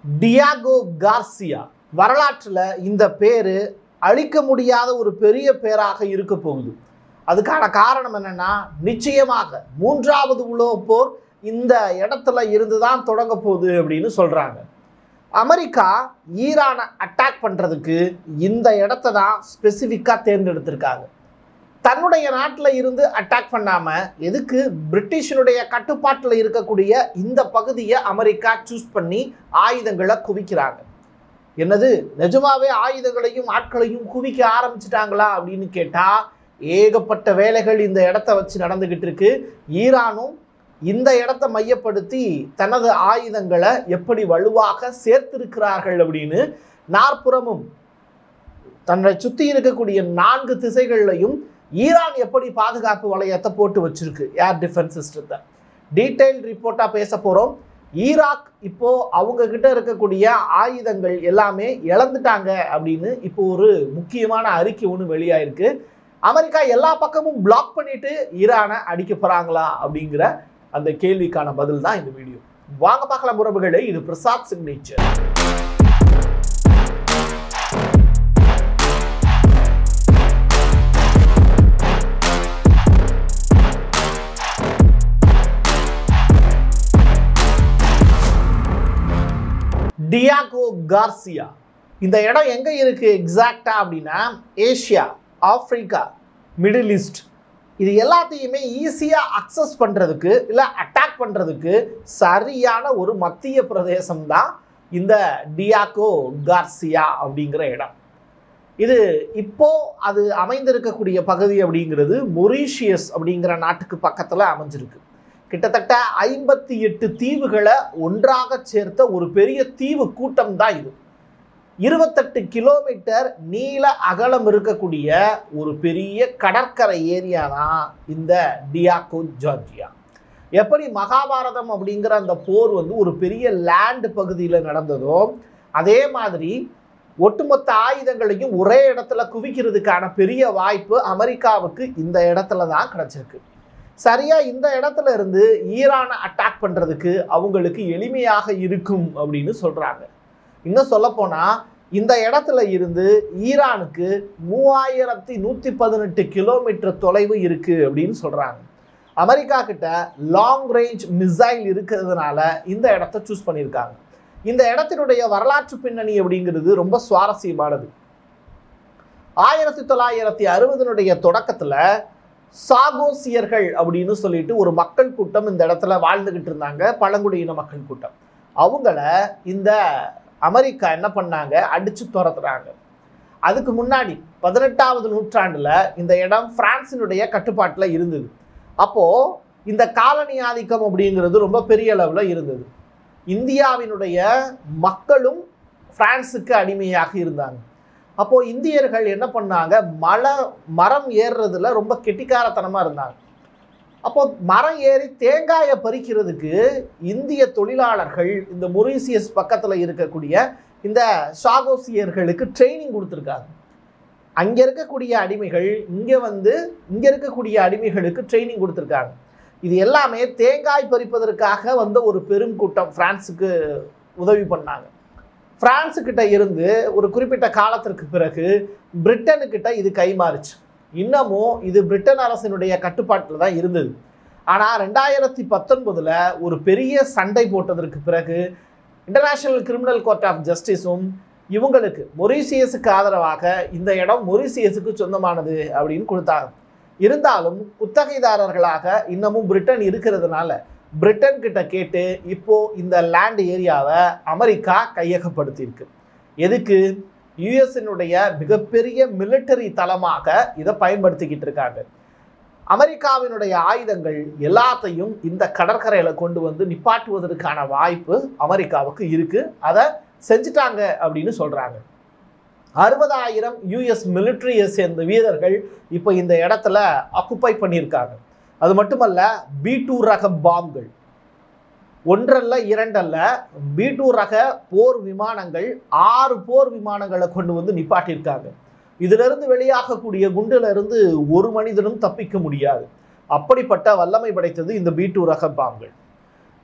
Diego Garcia. வரலாற்றில் இந்த பேர் அழிக்க முடியாத ஒரு பெரிய பேராக இருக்க போகுது. அதுக்கான காரணம் என்னன்னா, நிச்சயமாக மூன்றாவது உலகப் போர் இந்த இடத்துல இருந்து தான் தொடங்க போகுது அப்படின்னு சொல்றாங்க. அமெரிக்கா ஈரானை அட்டாக் பண்றதுக்கு இந்த இடத்த தான் ஸ்பெசிஃபிக்கா தேர்ந்தெடுத்திருக்காங்க. தன்னுடைய நாட்டில் இருந்து அட்டாக் பண்ணாம எதுக்கு பிரிட்டிஷனுடைய கட்டுப்பாட்டில் இருக்கக்கூடிய இந்த பகுதியை அமெரிக்கா சூஸ் பண்ணி ஆயுதங்களை குவிக்கிறாங்க. என்னது, நிஜமாவே ஆயுதங்களையும் ஆட்களையும் குவிக்க ஆரம்பிச்சிட்டாங்களா அப்படின்னு கேட்டா, ஏகப்பட்ட வேலைகள் இந்த இடத்த வச்சு நடந்துகிட்டு இருக்கு. ஈரானும் இந்த இடத்தை மையப்படுத்தி தனது ஆயுதங்களை எப்படி வலுவாக சேர்த்திருக்கிறார்கள் அப்படின்னு நாற்புறமும் தன்னை சுற்றி இருக்கக்கூடிய 4 திசைகள்லையும் ஈரான் எப்படி பாதுகாப்பு வளையத்தை போட்டு வச்சிருக்கு, ஏர் டிஃபென்ஸ் சிஸ்டத்தை. டீடைல் ரிப்போர்ட்டா பேச போறோம். ஈராக் இப்போ அவங்க கிட்ட இருக்கக்கூடிய ஆயுதங்கள் எல்லாமே இழந்துட்டாங்க அப்படின்னு இப்போ ஒரு முக்கியமான அறிக்கை ஒன்று வெளியாயிருக்கு. அமெரிக்கா எல்லா பக்கமும் பிளாக் பண்ணிட்டு ஈரானை அடிக்க போறாங்களா அப்படிங்கிற அந்த கேள்விக்கான பதில் தான் இந்த வீடியோ. வாங்க பார்க்கலாம் உறவுகளே, இது பிரசாத் சிக்னேச்சர். Diego Garcia. இந்த இடம் எங்க இருக்கு எக்ஸாக்டா அப்படின்னா, ஏசியா, ஆப்பிரிக்கா, மிடில் ஈஸ்ட் இது எல்லாத்தையுமே ஈஸியா அக்சஸ் பண்றதுக்கு இல்ல அட்டாக் பண்றதுக்கு சரியான ஒரு மத்திய பிரதேசம் தான் இந்த டியாகோ கார்சியா அப்படிங்கிற இடம். இது இப்போ அது அமைந்திருக்கக்கூடிய பகுதி அப்படிங்கிறது மொரீஷியஸ் அப்படிங்கிற நாட்டுக்கு பக்கத்துல அமைஞ்சிருக்கு. கிட்டத்தட்ட 58 தீவுகளை ஒன்றாக சேர்த்த ஒரு பெரிய தீவு கூட்டம் தான் இது. 28 கிலோமீட்டர் நீள அகலம் இருக்கக்கூடிய ஒரு பெரிய கடற்கரை ஏரியா தான் இந்த டியாகோ ஜார்ஜியா. எப்படி மகாபாரதம் அப்படிங்கிற அந்த போர் ஒரு பெரிய லேண்ட் பகுதியில் நடந்ததோ, அதே மாதிரி ஒட்டுமொத்த ஆயுதங்களையும் ஒரே இடத்துல குவிக்கிறதுக்கான பெரிய வாய்ப்பு அமெரிக்காவுக்கு இந்த இடத்துல தான் கிடைச்சிருக்கு. சரியா இந்த இடத்துல இருந்து ஈரானை அட்டாக் பண்றதுக்கு அவங்களுக்கு எளிமையாக இருக்கும் அப்படின்னு சொல்றாங்க. இன்னும் சொல்ல போனா இந்த இடத்துல இருந்து ஈரானுக்கு 3118 கிலோமீட்டர் தொலைவு இருக்கு அப்படின்னு சொல்றாங்க. அமெரிக்கா கிட்ட லாங் ரேஞ்ச் மிசைல் இருக்கிறதுனால இந்த இடத்த சூஸ் பண்ணியிருக்காங்க. இந்த இடத்தினுடைய வரலாற்று பின்னணி அப்படிங்கிறது ரொம்ப சுவாரஸ்யமானது. 1960 தொடக்கத்துல சாகோசியர்கள் அப்படின்னு சொல்லிட்டு ஒரு மக்கள் கூட்டம் இந்த இடத்துல வாழ்ந்துகிட்டு இருந்தாங்க, பழங்குடியின மக்கள் கூட்டம். அவங்கள இந்த அமெரிக்கா என்ன பண்ணாங்க, அடிச்சு துரத்துறாங்க. அதுக்கு முன்னாடி 18வது நூற்றாண்டுல இந்த இடம் பிரான்சினுடைய கட்டுப்பாட்டில் இருந்தது. அப்போ இந்த காலனி ஆதிக்கம் அப்படிங்கிறது ரொம்ப பெரிய அளவில் இருந்தது. இந்தியாவினுடைய மக்களும் பிரான்ஸுக்கு அடிமையாக இருந்தாங்க. அப்போ இந்தியர்கள் என்ன பண்ணாங்க, மரம் ஏறுறதுல ரொம்ப கெட்டிக்காரத்தனமா இருந்தாங்க. அப்போ மரம் ஏறி தேங்காயை பறிக்கிறதுக்கு இந்திய தொழிலாளர்கள் இந்த மொரீசியஸ் பக்கத்துல இருக்கக்கூடிய இந்த சாகோசியர்களுக்கு ட்ரைனிங் கொடுத்துருக்காங்க. அங்க இருக்கக்கூடிய அடிமைகள் இங்க இருக்கக்கூடிய அடிமைகளுக்கு ட்ரைனிங் கொடுத்துருக்காங்க. இது எல்லாமே தேங்காய் பறிப்பதற்காக வந்த ஒரு பெரும் கூட்டம் பிரான்ஸுக்கு உதவி பண்ணாங்க. பிரான்ஸுக்கிட்ட இருந்து ஒரு குறிப்பிட்ட காலத்திற்கு பிறகு பிரிட்டனுக்கிட்ட இது கைமாறுச்சு. இன்னமும் இது பிரிட்டன் அரசினுடைய கட்டுப்பாட்டில் தான் இருந்தது. ஆனால் 2019 ஒரு பெரிய சண்டை போட்டதற்கு பிறகு இன்டர்நேஷனல் கிரிமினல் கோர்ட் ஆஃப் ஜஸ்டிஸும் இவங்களுக்கு மொரீசியஸுக்கு ஆதரவாக இந்த இடம் மொரீசியஸுக்கு சொந்தமானது அப்படின்னு கொடுத்தாங்க. இருந்தாலும் குத்தகைதாரர்களாக இன்னமும் பிரிட்டன் இருக்கிறதுனால பிரிட்டன் கிட்ட கேட்டு இப்போ இந்த லேண்ட் ஏரியாவை அமெரிக்கா கையகப்படுத்தியிருக்கு. எதுக்கு? யுஎஸ்னுடைய மிகப்பெரிய மிலிட்டரி தளமாக இதை பயன்படுத்திக்கிட்டு இருக்காங்க. அமெரிக்காவினுடைய ஆயுதங்கள் எல்லாத்தையும் இந்த கடற்கரையில கொண்டு வந்து நிப்பாட்டுவதற்கான வாய்ப்பு அமெரிக்காவுக்கு இருக்கு. அதை செஞ்சுட்டாங்க அப்படின்னு சொல்றாங்க. 60,000 யுஎஸ் மிலிட்டரியை சேர்ந்த வீரர்கள் இப்போ இந்த இடத்துல ஆக்குப்பை பண்ணியிருக்காங்க. அது மட்டுமல்ல, B2 ரக பாம்கள், ஒன்றல்ல இரண்டல்ல, B2 ரக போர் விமானங்கள் 6 போர் விமானங்களை கொண்டு வந்து நிப்பாட்டியிருக்காங்க. இதிலிருந்து வெளியாகக்கூடிய குண்டுல இருந்து ஒரு மனிதனும் தப்பிக்க முடியாது. அப்படிப்பட்ட வல்லமை படைத்தது இந்த B2 ரக பாம்கள்.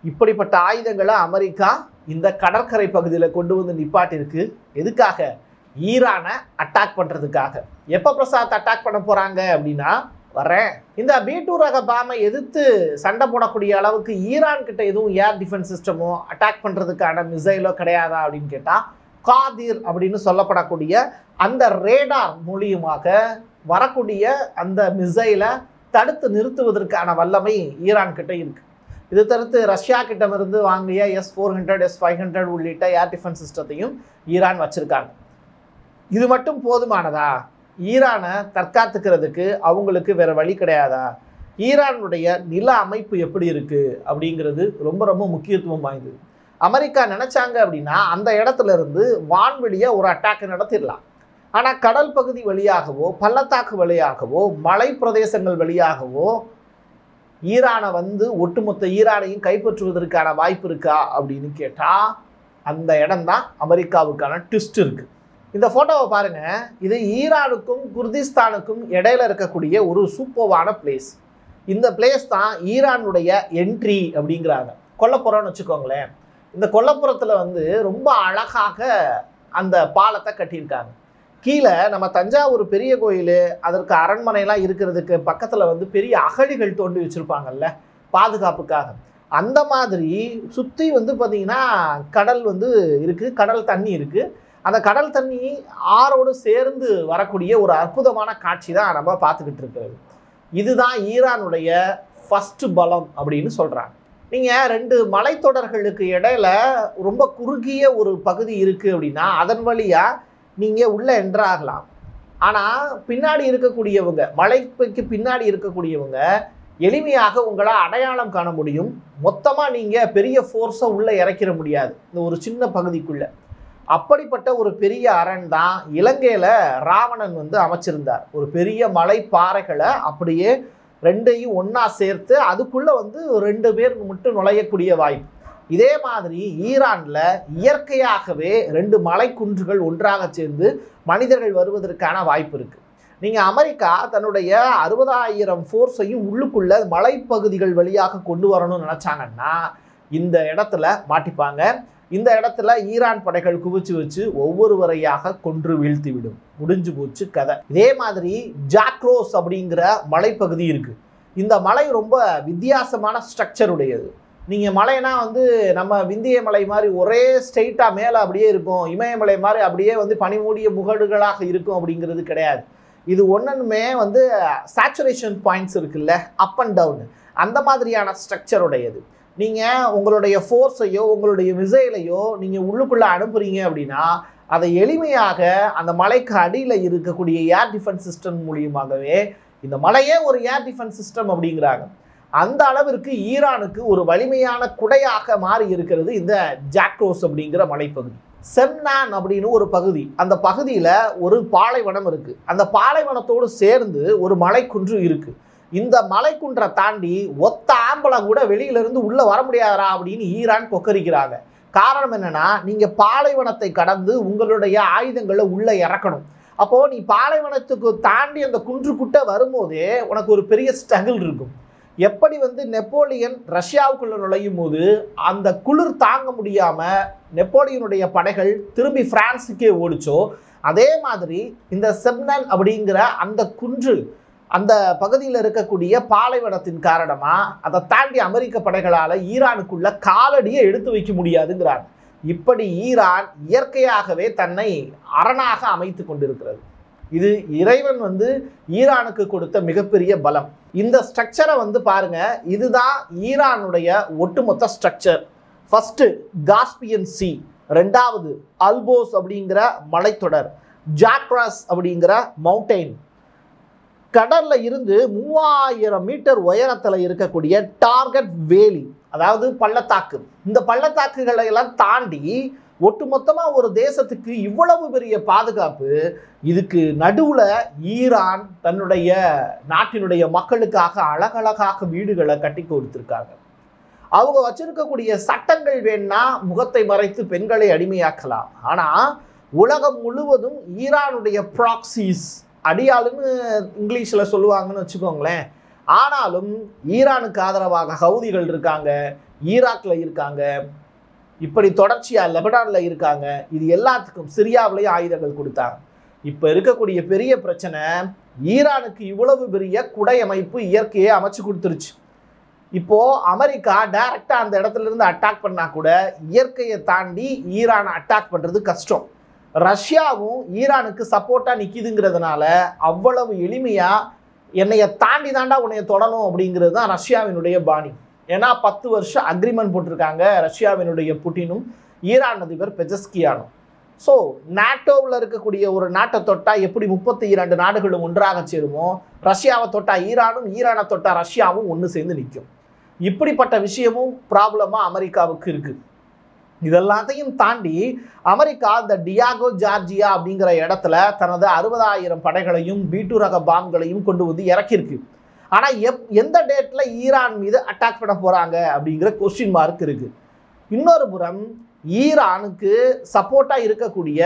இப்படிப்பட்ட ஆயுதங்களை அமெரிக்கா இந்த கடற்கரை பகுதியில் கொண்டு வந்து நிப்பாட்டிருக்கு. எதுக்காக? ஈரானை அட்டாக் பண்ணுறதுக்காக. எப்போ பிரசாத் அட்டாக் பண்ண போகிறாங்க அப்படின்னா வரேன். இந்த B2 ரக பாமை எதிர்த்து சண்டை போடக்கூடிய அளவுக்கு ஈரான் கிட்ட எதுவும் ஏர் டிஃபென்ஸ் சிஸ்டமோ அட்டாக் பண்ணுறதுக்கான மிசைலோ கிடையாதா அப்படின்னு கேட்டால், காதிர் அப்படின்னு சொல்லப்படக்கூடிய அந்த ரேடார் மூலியமாக வரக்கூடிய அந்த மிசைலை தடுத்து நிறுத்துவதற்கான வல்லமை ஈரான் கிட்ட இருக்கு. இது தவிர்த்து ரஷ்யா கிட்டமிருந்து வாங்கிய S-400 S-500 உள்ளிட்ட ஏர் டிஃபென்ஸ் சிஸ்டத்தையும் ஈரான் வச்சிருக்காங்க. இது மட்டும் போதுமானதா? ஈரானை தற்காத்துக்கிறதுக்கு அவங்களுக்கு வேற வழி கிடையாதா? ஈரானுடைய நில அமைப்பு எப்படி இருக்கு அப்படிங்கிறது ரொம்ப ரொம்ப முக்கியத்துவம் வாய்ந்தது. அமெரிக்கா நினைச்சாங்க அப்படின்னா அந்த இடத்துல இருந்து வான்வெளியை ஒரு அட்டாக் நடத்திடலாம். ஆனால் கடல் பகுதி வழியாகவோ பள்ளத்தாக்கு வழியாகவோ மலை பிரதேசங்கள் வழியாகவோ ஈரானை வந்து ஒட்டுமொத்த ஈரானையும் கைப்பற்றுவதற்கான வாய்ப்பு இருக்கா அப்படின்னு கேட்டால் அந்த இடம்தான் அமெரிக்காவுக்கான ட்விஸ்ட் இருக்கு. இந்த போட்டோவை பாருங்க. இது ஈரானுக்கும் குர்திஸ்தானுக்கும் இடையில இருக்கக்கூடிய ஒரு சூப்பர்வான பிளேஸ். இந்த பிளேஸ் தான் ஈரானுடைய என்ட்ரி அப்படிங்கிறாங்க. கொல்லப்புறம்னு வச்சுக்கோங்களேன். இந்த கொல்லப்புறத்தில் வந்து ரொம்ப அழகாக அந்த பாலத்தை கட்டியிருக்காங்க. கீழே நம்ம தஞ்சாவூர் பெரிய கோயில், அதற்கு அரண்மனைலாம் இருக்கிறதுக்கு பக்கத்தில் வந்து பெரிய அகழிகள் தோண்டி வச்சுருப்பாங்கல்ல பாதுகாப்புக்காக. அந்த மாதிரி சுற்றி வந்து பார்த்திங்கன்னா கடல் வந்து இருக்குது, கடல் தண்ணி இருக்குது. அந்த கடல் தண்ணி ஆறோடு சேர்ந்து வரக்கூடிய ஒரு அற்புதமான காட்சி தான் நம்ம பார்த்துக்கிட்டு இருக்கிறது. இதுதான் ஈரானுடைய ஃபர்ஸ்ட் பலம் அப்படின்னு சொல்கிறாங்க. நீங்கள் 2 மலைத்தொடர்களுக்கு இடையில ரொம்ப குறுகிய ஒரு பகுதி இருக்குது அப்படின்னா அதன் வழியாக நீங்கள் உள்ளே என்ட்ராகலாம். ஆனால் பின்னாடி இருக்கக்கூடியவங்க, மலைக்கு பின்னாடி இருக்கக்கூடியவங்க எளிமையாக உங்களை அடையாளம் காண முடியும். மொத்தமாக நீங்கள் பெரிய ஃபோர்ஸை உள்ளே இறக்கிற முடியாது இந்த ஒரு சின்ன பகுதிக்குள்ளே. அப்படிப்பட்ட ஒரு பெரிய அரண் தான் இலங்கையில் ராவணன் வந்து அமைச்சிருந்தார். ஒரு பெரிய மலை பாறைகளை அப்படியே 2ஐயும் ஒன்றா சேர்த்து அதுக்குள்ளே வந்து 2 பேர் மட்டும் நுழையக்கூடிய வாய்ப்பு. இதே மாதிரி ஈரானில் இயற்கையாகவே 2 மலைக்குன்றுகள் ஒன்றாக சேர்ந்து மனிதர்கள் வருவதற்கான வாய்ப்பு இருக்குது. நீங்கள் அமெரிக்கா தன்னுடைய 60,000 ஃபோர்ஸையும் உள்ளுக்குள்ள மலைப்பகுதிகள் வழியாக கொண்டு வரணும்னு நினச்சாங்கன்னா இந்த இடத்துல மாட்டிப்பாங்க. இந்த இடத்துல ஈரான் படைகள் குவிச்சு வச்சு ஒவ்வொருவரையாக கொன்று வீழ்த்திவிடும். முடிஞ்சு போச்சு கதை. இதே மாதிரி ஜாக்ரோஸ் அப்படிங்கிற மலைப்பகுதி இருக்குது. இந்த மலை ரொம்ப வித்தியாசமான ஸ்ட்ரக்சர் உடையது. நீங்கள் மலைனா வந்து நம்ம விந்திய மலை மாதிரி ஒரே ஸ்ட்ரெயிட்டாக மேலே அப்படியே இருக்கும், இமயமலை மாதிரி அப்படியே வந்து பனிமூடிய முகடுகளாக இருக்கும் அப்படிங்கிறது கிடையாது. இது ஒன்றுமே வந்து சேச்சுரேஷன் பாயிண்ட்ஸ் இருக்குல்ல, அப் அண்ட் டவுன், அந்த மாதிரியான ஸ்ட்ரக்சர் உடையது. நீங்கள் உங்களுடைய ஃபோர்ஸையோ உங்களுடைய மிசைலையோ நீங்கள் உள்ளுக்குள்ளே அனுப்புகிறீங்க அப்படின்னா அதை எளிமையாக அந்த மலைக்கு அடியில் இருக்கக்கூடிய ஏர் டிஃபென்ஸ் சிஸ்டம் மூலியமாகவே, இந்த மலையே ஒரு ஏர் டிஃபென்ஸ் சிஸ்டம் அப்படிங்கிறாங்க. அந்த அளவிற்கு ஈரானுக்கு ஒரு வலிமையான குடையாக மாறி இருக்கிறது இந்த ஜாக்ரோஸ் அப்படிங்கிற மலைப்பகுதி. செம்னான் அப்படின்னு ஒரு பகுதி, அந்த பகுதியில் ஒரு பாலைவனம் இருக்குது. அந்த பாலைவனத்தோடு சேர்ந்து ஒரு மலைக்குன்று இருக்குது. இந்த மலைக்குன்றை தாண்டி ஒத்த ஆம்பளை கூட வெளியிலிருந்து உள்ளே வர முடியாதா அப்படின்னு ஈரான் கொக்கரிக்கிறாங்க. காரணம் என்னன்னா, நீங்கள் பாலைவனத்தை கடந்து உங்களுடைய ஆயுதங்களை உள்ளே இறக்கணும். அப்போது நீ பாலைவனத்துக்கு தாண்டி அந்த குன்றுக்குட்டை வரும்போதே உனக்கு ஒரு பெரிய ஸ்ட்ரகிள் இருக்கும். எப்படி வந்து நெப்போலியன் ரஷ்யாவுக்குள்ளே நுழையும் போது அந்த குளிர் தாங்க முடியாமல் நெப்போலியனுடைய படைகள் திரும்பி பிரான்ஸுக்கே ஓடிச்சோ, அதே மாதிரி இந்த செம்னான் அப்படிங்கிற அந்த குன்று, அந்த பகுதியில் இருக்கக்கூடிய பாலைவனத்தின் காரணமாக அதை தாண்டி அமெரிக்க படைகளால் ஈரானுக்குள்ள காலடியை எடுத்து வைக்க முடியாதுங்கிறாங்க. இப்படி ஈரான் இயற்கையாகவே தன்னை அரணாக அமைத்து கொண்டிருக்கிறது. இது இறைவன் வந்து ஈரானுக்கு கொடுத்த மிகப்பெரிய பலம். இந்த ஸ்ட்ரக்சரை வந்து பாருங்க, இதுதான் ஈரானுடைய ஒட்டுமொத்த ஸ்ட்ரக்சர். ஃபர்ஸ்ட் காஸ்பியன் சி, 2வது அல்போஸ் அப்படிங்கிற மலைத்தொடர், ஜாக்ராஸ் அப்படிங்கிற மவுண்டெயின், கடல்ல இருந்து 3000 மீட்டர் உயரத்தில் இருக்கக்கூடிய டார்கெட் வேலி, அதாவது பள்ளத்தாக்கு. இந்த பள்ளத்தாக்குகளை எல்லாம் தாண்டி ஒட்டுமொத்தமாக ஒரு தேசத்துக்கு இவ்வளவு பெரிய பாதுகாப்பு. இதுக்கு நடுவில் ஈரான் தன்னுடைய நாட்டினுடைய மக்களுக்காக அழகழகாக வீடுகளை கட்டி கொடுத்துருக்காங்க. அவங்க வச்சிருக்கக்கூடிய சட்டங்கள் வேணா முகத்தை மறைத்து பெண்களை அடிமையாக்கலாம். ஆனால் உலகம் முழுவதும் ஈரானுடைய ப்ராக்சிஸ், அடியாளுன்னு இங்கிலீஷில் சொல்லுவாங்கன்னு வச்சுக்கோங்களேன், ஆனாலும் ஈரானுக்கு ஆதரவாக ஹவுதிகள் இருக்காங்க, ஈராக்ல இருக்காங்க, இப்படி தொடர்ச்சியா லெபனான்ல இருக்காங்க. இது எல்லாத்துக்கும் சிரியாவிலேயே ஆயுதங்கள் கொடுத்தாங்க. இப்ப இருக்கக்கூடிய பெரிய பிரச்சனை, ஈரானுக்கு இவ்வளவு பெரிய குடை அமைப்பு இயற்கையை அமைச்சு கொடுத்துருச்சு. இப்போ அமெரிக்கா டைரக்டா அந்த இடத்துல இருந்து அட்டாக் பண்ணா கூட இயற்கையை தாண்டி ஈரானை அட்டாக் பண்றது கஷ்டம். ரஷ்யாவும் ஈரானுக்கு சப்போர்ட்டா நிக்குதுங்கிறதுனால அவ்வளவு எளிமையா என்னைய தாண்டி தாண்டா உன்னைய தொடணும் அப்படிங்கிறது தான் ரஷ்யாவினுடைய பாணி. ஏன்னா 10 வருஷம் அக்ரிமெண்ட் போட்டிருக்காங்க ரஷ்யாவினுடைய புட்டினும் ஈரான் அதிபர் பெஜஸ்கியானும். ஸோ நாட்டோவில் இருக்கக்கூடிய ஒரு நாட்டை தொட்டா எப்படி 32 நாடுகளும் ஒன்றாக சேருமோ, ரஷ்யாவை தொட்டா ஈரானும், ஈரானை தொட்டா ரஷ்யாவும் ஒன்று சேர்ந்து நிற்கும். இப்படிப்பட்ட விஷயமும் ப்ராப்ளமாக அமெரிக்காவுக்கு இருக்குது. இதெல்லாத்தையும் தாண்டி அமெரிக்கா இந்த டியாகோ ஜார்ஜியா அப்படிங்கிற இடத்துல தனது 60,000 படைகளையும் B2 ரக பாம்களையும் கொண்டு வந்து இறக்கியிருக்கு. ஆனால் எந்த டேட்டில் ஈரான் மீது அட்டாக் பண்ண போகிறாங்க அப்படிங்கிற கொஸ்டின் மார்க் இருக்குது. இன்னொரு புறம் ஈரானுக்கு சப்போர்ட்டாக இருக்கக்கூடிய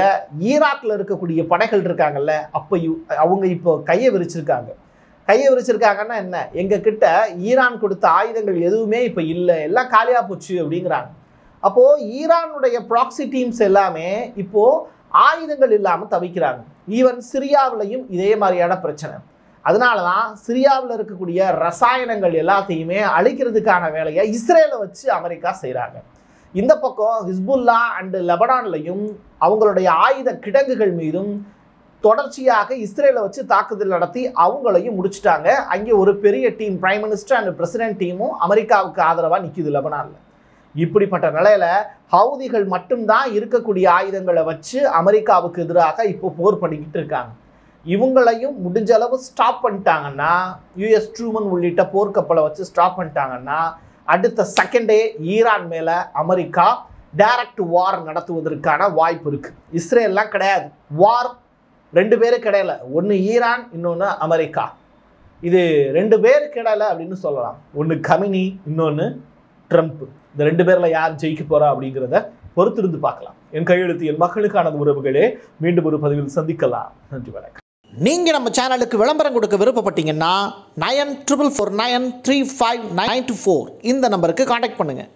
ஈராக்கில் இருக்கக்கூடிய படைகள் இருக்காங்கல்ல, அப்போ அவங்க இப்போ கையை விரிச்சிருக்காங்க. கையை விரிச்சிருக்காங்கன்னா என்ன, எங்கள் கிட்ட ஈரான் கொடுத்த ஆயுதங்கள் எதுவுமே இப்போ இல்லை, எல்லாம் காலியாக போச்சு அப்படிங்கிறாங்க. அப்போது ஈரானுடைய ப்ராக்சி டீம்ஸ் எல்லாமே இப்போது ஆயுதங்கள் இல்லாமல் தவிக்கிறாங்க. ஈவன் சிரியாவிலையும் இதே மாதிரியான பிரச்சனை. அதனால தான் சிரியாவில் இருக்கக்கூடிய ரசாயனங்கள் எல்லாத்தையுமே அழிக்கிறதுக்கான வேலையை இஸ்ரேலை வச்சு அமெரிக்கா செய்கிறாங்க. இந்த பக்கம் ஹிஸ்புல்லா அண்டு லெபனான்லையும் அவங்களுடைய ஆயுத கிடங்குகள் மீதும் தொடர்ச்சியாக இஸ்ரேலை வச்சு தாக்குதல் நடத்தி அவங்களையும் முடிச்சுட்டாங்க. அங்கே ஒரு பெரிய team, prime minister and president டீமும் அமெரிக்காவுக்கு ஆதரவாக நிற்கிது லெபனானில். இப்படிப்பட்ட நிலையில ஹவுதிகள் மட்டும்தான் இருக்கக்கூடிய ஆயுதங்களை வச்சு அமெரிக்காவுக்கு எதிராக இப்போ போர் பண்ணிக்கிட்டு இருக்காங்க. இவங்களையும் முடிஞ்ச அளவு ஸ்டாப் பண்ணிட்டாங்கன்னா, US ட்ரூமன் உள்ளிட்ட போர்க்கப்பலை வச்சு ஸ்டாப் பண்ணிட்டாங்கன்னா, அடுத்த செகண்டே ஈரான் மேல அமெரிக்கா டைரக்ட் வார் நடத்துவதற்கான வாய்ப்பு இருக்கு. இஸ்ரேல்லாம் கிடையாது, வார் 2 பேருக்கு கிடையல, ஒன்று ஈரான், இன்னொன்று அமெரிக்கா. இது 2 பேருக்கு கிடையல அப்படின்னு சொல்லலாம். ஒன்று கமினி, இன்னொன்று ட்ரம்ப். இந்த 2 பேரில் யார் ஜெயிக்க போறா அப்படிங்கிறத பொறுத்திருந்து பார்க்கலாம். என் கையெழுத்து என் மக்களுக்கான உறவுகளே, மீண்டும் ஒரு பதிவில் சந்திக்கலாம். நன்றி, வணக்கம். நீங்கள் நம்ம சேனலுக்கு விளம்பரம் கொடுக்க விருப்பப்பட்டீங்கன்னா 9449359594 இந்த நம்பருக்கு கான்டாக்ட் பண்ணுங்கள்.